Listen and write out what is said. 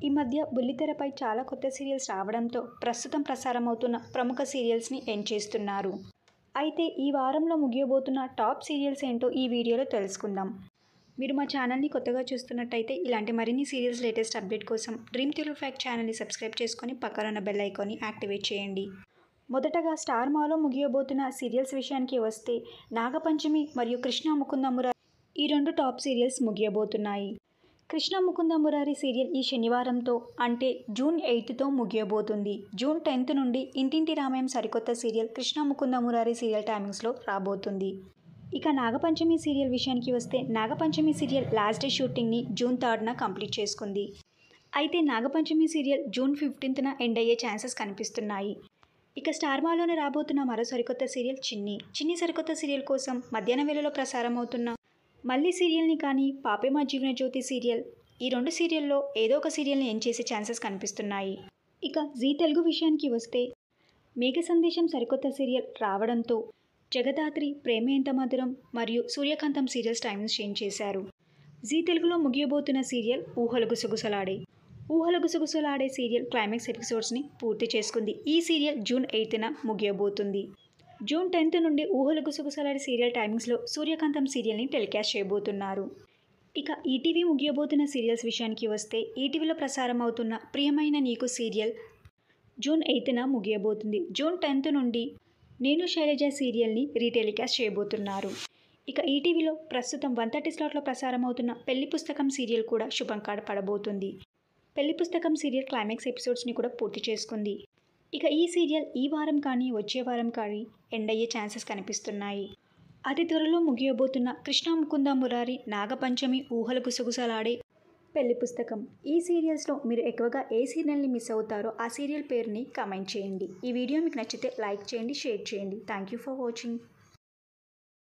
ఈ మధ్య బుల్లితెరపై చాలా కొత్త సీరియల్స్ రావడంతో ప్రస్తుతం ప్రసారమవుతున్న ప్రముఖ సీరియల్స్ని ఎండ్ చేస్తున్నారు. అయితే ఈ వారంలో ముగియబోతున్న టాప్ సీరియల్స్ ఏంటో ఈ వీడియోలో తెలుసుకుందాం. మీరు మా ఛానల్ని కొత్తగా చూస్తున్నట్టయితే ఇలాంటి మరిన్ని సీరియల్స్ లేటెస్ట్ అప్డేట్ కోసం డ్రీమ్ తెలుగు ఫ్యాక్ట్ ఛానల్ని సబ్స్క్రైబ్ చేసుకొని పక్కన ఉన్న బెల్ ఐకాన్ని యాక్టివేట్ చేయండి. మొదటగా స్టార్ మాలో ముగియబోతున్న సీరియల్స్ విషయానికి వస్తే నాగపంచమి మరియు కృష్ణ ముకుంద మురారి ఈ రెండు టాప్ సీరియల్స్ ముగియబోతున్నాయి. కృష్ణ ముకుంద మురారి సీరియల్ ఈ శనివారంతో అంటే జూన్ 8తో ముగియబోతుంది. జూన్ 10 నుండి ఇంటింటి రామాయం సరికొత్త సీరియల్ కృష్ణ ముకుంద మురారి సీరియల్ టైమింగ్స్లో రాబోతుంది. ఇక నాగపంచమి సీరియల్ విషయానికి వస్తే నాగపంచమి సీరియల్ లాస్ట్ డే షూటింగ్ని జూన్ 3న కంప్లీట్ చేసుకుంది. అయితే నాగపంచమి సీరియల్ జూన్ 15న ఎండ్ అయ్యే ఛాన్సెస్ కనిపిస్తున్నాయి. ఇక స్టార్ మాలోనే రాబోతున్న మరో సరికొత్త సీరియల్ చిన్ని సరికొత్త సీరియల్ కోసం మధ్యాహ్నం వేళలో ప్రసారం అవుతున్న మళ్ళీ సీరియల్ని కానీ పాపే మా జీవన జ్యోతి సీరియల్ ఈ రెండు సీరియల్లో ఏదో ఒక సీరియల్ని ఎండ్ చేసే ఛాన్సెస్ కనిపిస్తున్నాయి. ఇక జీ తెలుగు విషయానికి వస్తే మేఘ సందేశం సరికొత్త సీరియల్ రావడంతో జగదాత్రి, ప్రేమ ఎంత మధురం మరియు సూర్యకాంతం సీరియల్స్ టైమింగ్స్ చేంజ్ చేశారు. జీ తెలుగులో ముగియబోతున్న సీరియల్ ఊహలు గుసగుసలాడే. ఊహలు గుసగుసలాడే సీరియల్ క్లైమాక్స్ ఎపిసోడ్స్ని పూర్తి చేసుకుంది. ఈ సీరియల్ జూన్ 8న ముగియబోతుంది. జూన్ 10 నుండి ఊహలు గుసగుసలాడే సీరియల్ టైమింగ్స్లో సూర్యకాంతం సీరియల్ని టెలికాస్ట్ చేయబోతున్నారు. ఇక ఈటీవీ ముగియబోతున్న సీరియల్స్ విషయానికి వస్తే ఈటీవీలో ప్రసారం అవుతున్న ప్రియమైన నీకు సీరియల్ జూన్ 8న ముగియబోతుంది. జూన్ 10 నుండి నేను శైలజ సీరియల్ని రీటెలికాస్ట్ చేయబోతున్నారు. ఇక ఈటీవీలో ప్రస్తుతం 1:30 స్లాట్లో ప్రసారం అవుతున్న పెళ్లి పుస్తకం సీరియల్ కూడా శుభంకాడ పడబోతుంది. పెళ్లి పుస్తకం సీరియల్ క్లైమాక్స్ ఎపిసోడ్స్ని కూడా పూర్తి చేసుకుంది. ఇక ఈ సీరియల్ ఈ వారం కానీ వచ్చే వారం కానీ ఎండ్ అయ్యే ఛాన్సెస్ కనిపిస్తున్నాయి. అతి త్వరలో ముగియబోతున్న కృష్ణ ముకుంద మురారి, నాగపంచమి, ఊహలు గుసగుసలాడే, పెళ్లి పుస్తకం ఈ సీరియల్స్లో మీరు ఎక్కువగా ఏ సీరియల్ని మిస్ అవుతారో ఆ సీరియల్ పేరుని కామెంట్ చేయండి. ఈ వీడియో మీకు నచ్చితే లైక్ చేయండి, షేర్ చేయండి. Thank you for watching.